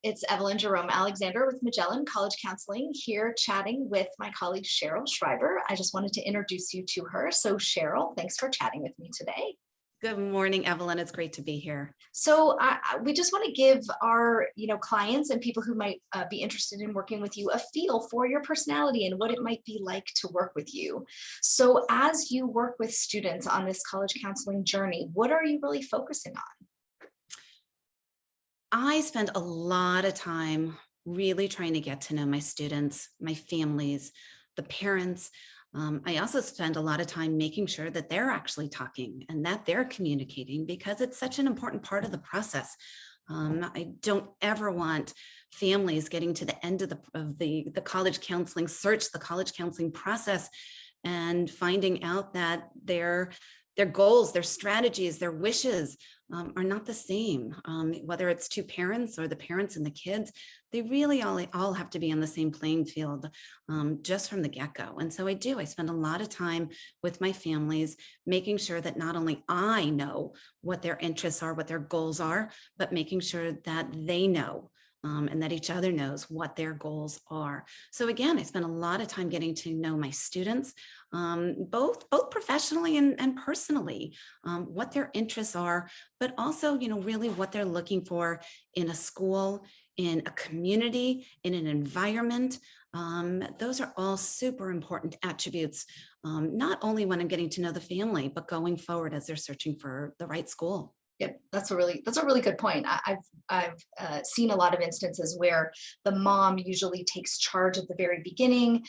It's Evelyn Jerome Alexander with Magellan College Counseling here chatting with my colleague Sheryl Schreiber. I just wanted to introduce you to her. So Sheryl, thanks for chatting with me today. Good morning, Evelyn. It's great to be here. So we just want to give our clients and people who might be interested in working with you a feel for your personality and what it might be like to work with you. So as you work with students on this college counseling journey, what are you really focusing on? I spend a lot of time really trying to get to know my students, my families, the parents. I also spend a lot of time making sure that they're actually talking and that they're communicating because it's such an important part of the process. I don't ever want families getting to the end of the college counseling search, the college counseling process, and finding out that their goals, their strategies, their wishes are not the same. Whether it's two parents or the parents and the kids, they really all have to be on the same playing field just from the get-go. And so I spend a lot of time with my families, making sure that not only I know what their interests are, what their goals are, but making sure that they know and that each other knows what their goals are. So again, I spend a lot of time getting to know my students, both professionally and personally, what their interests are, but also, really what they're looking for in a school, in a community, in an environment. Those are all super important attributes, not only when I'm getting to know the family, but going forward as they're searching for the right school. Yep, that's a really good point. I've seen a lot of instances where the mom usually takes charge at the very beginning,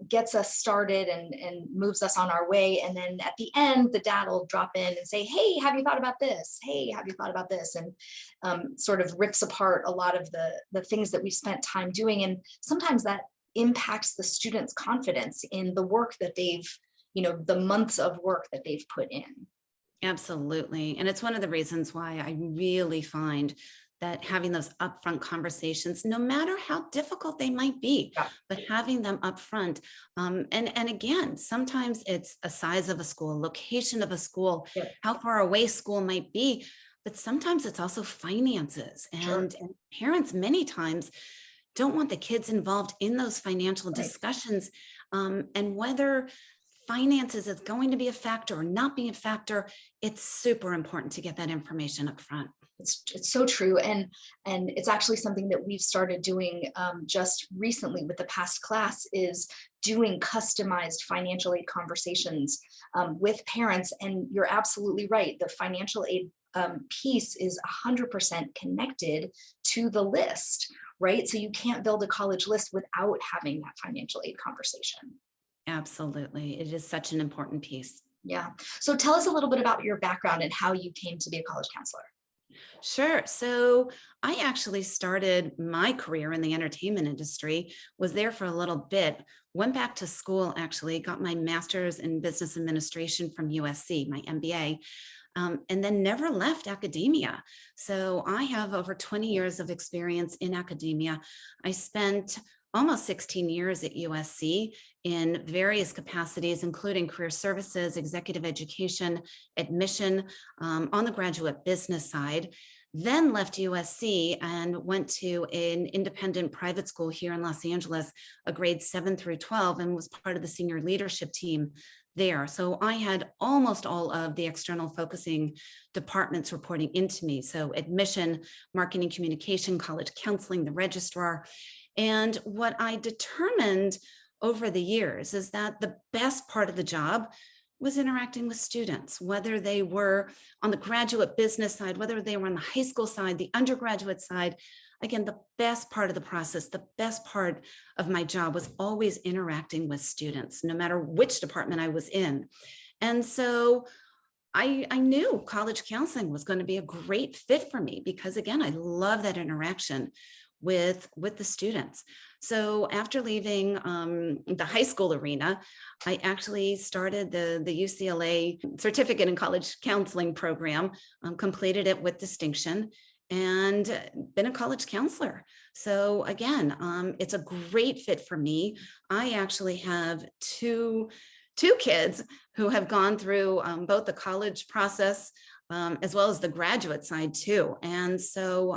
gets us started and moves us on our way, and then at the end, the dad will drop in and say, "Hey, have you thought about this? Hey, have you thought about this?" And sort of rips apart a lot of the things that we spent time doing, and sometimes that impacts the student's confidence in the work that they've, the months of work that they've put in. Absolutely. And it's one of the reasons why I really find that having those upfront conversations, no matter how difficult they might be, Yeah. but having them upfront. And again, sometimes it's a size of a school, location of a school, Yep. how far away school might be, but sometimes it's also finances Sure. and parents many times don't want the kids involved in those financial Right. discussions. And whether finances is going to be a factor or not be a factor, it's super important to get that information up front. It's so true, and it's actually something that we've started doing just recently with the past class is doing customized financial aid conversations with parents. And you're absolutely right. The financial aid piece is 100% connected to the list, right? So you can't build a college list without having that financial aid conversation. Absolutely. It is such an important piece. Yeah. So tell us a little bit about your background and how you came to be a college counselor. Sure. So I actually started my career in the entertainment industry, was there for a little bit, went back to school, actually got my master's in business administration from USC, my MBA, and then never left academia. So I have over 20 years of experience in academia. I spent almost 16 years at USC in various capacities, including career services, executive education, admission, on the graduate business side, then left USC and went to an independent private school here in Los Angeles, a grade 7 through 12, and was part of the senior leadership team there. So I had almost all of the external focusing departments reporting into me. So admission, marketing, communication, college counseling, the registrar. And what I determined over the years is that the best part of the job was interacting with students, whether they were on the graduate business side, whether they were on the high school side, the undergraduate side. Again, the best part of the process, the best part of my job was always interacting with students, no matter which department I was in. And so I knew college counseling was going to be a great fit for me because, again, I love that interaction with the students. So after leaving the high school arena, I actually started the UCLA Certificate in College Counseling program, completed it with distinction, and been a college counselor. So again, it's a great fit for me. I actually have two kids who have gone through both the college process as well as the graduate side too. And so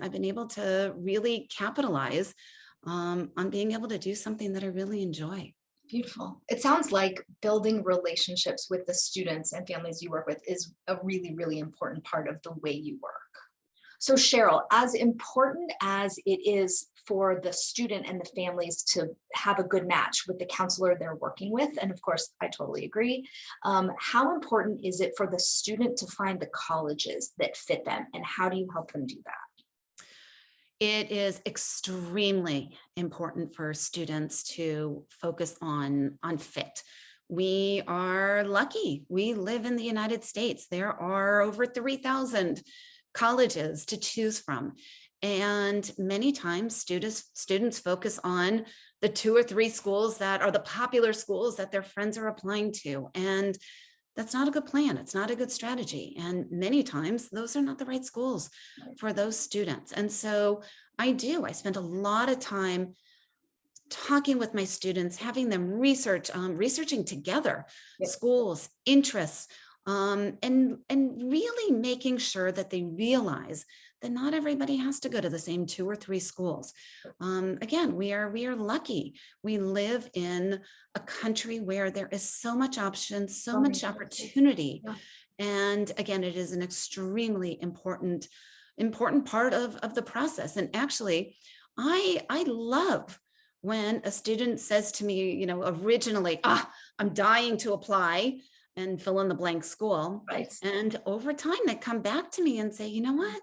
I've been able to really capitalize on being able to do something that I really enjoy. Beautiful. It sounds like building relationships with the students and families you work with is a really, really important part of the way you work. So Cheryl, as important as it is for the student and the families to have a good match with the counselor they're working with, and of course, I totally agree, how important is it for the student to find the colleges that fit them, and how do you help them do that? It is extremely important for students to focus on fit. We are lucky. We live in the United States. There are over 3,000 colleges to choose from. And many times students focus on the 2 or 3 schools that are the popular schools that their friends are applying to. And that's not a good plan. It's not a good strategy. And many times those are not the right schools for those students. And so I spend a lot of time talking with my students, having them researching together Yep. schools, interests, and really making sure that they realize that not everybody has to go to the same 2 or 3 schools. Again, we are lucky. We live in a country where there is so much option, so So many much choices. opportunity. Yeah. And again, it is an extremely important part of the process. And actually, I love when a student says to me, originally, I'm dying to apply and fill in the blank school. Right. And over time, they come back to me and say, you know what?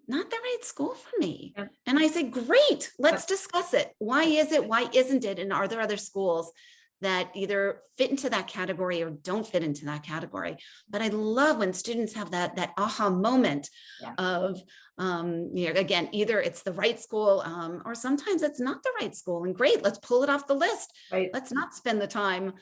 Not the right school for me. Yep. And I say, great, let's discuss it. Why is it? Why isn't it? And are there other schools that either fit into that category or don't fit into that category? But I love when students have that aha moment Yeah. of, again, either it's the right school or sometimes it's not the right school. And great, let's pull it off the list. Right. Let's not spend the time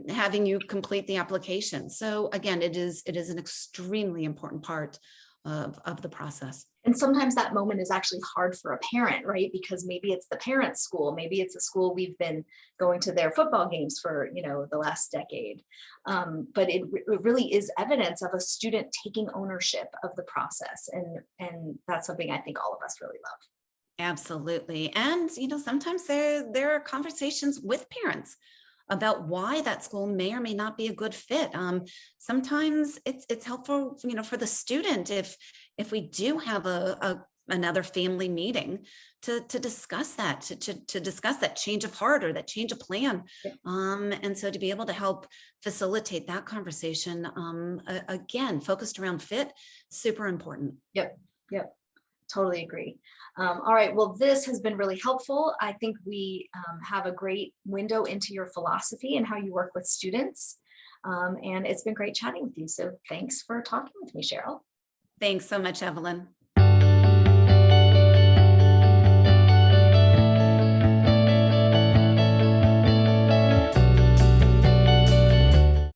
having you complete the application. So again, it is an extremely important part of the process. And sometimes that moment is actually hard for a parent, right? Because maybe it's the parent's school, maybe it's a school we've been going to their football games for, the last decade. But it really is evidence of a student taking ownership of the process, and that's something I think all of us really love. Absolutely. And, sometimes there are conversations with parents about why that school may or may not be a good fit. Sometimes it's helpful, for the student if we do have another family meeting to discuss that, to discuss that change of heart or that change of plan. Yeah. And so to be able to help facilitate that conversation, again, focused around fit, super important. Yep. Yep. Totally agree. All right. Well, this has been really helpful. I think we have a great window into your philosophy and how you work with students. And it's been great chatting with you. So thanks for talking with me, Cheryl. Thanks so much, Evelyn.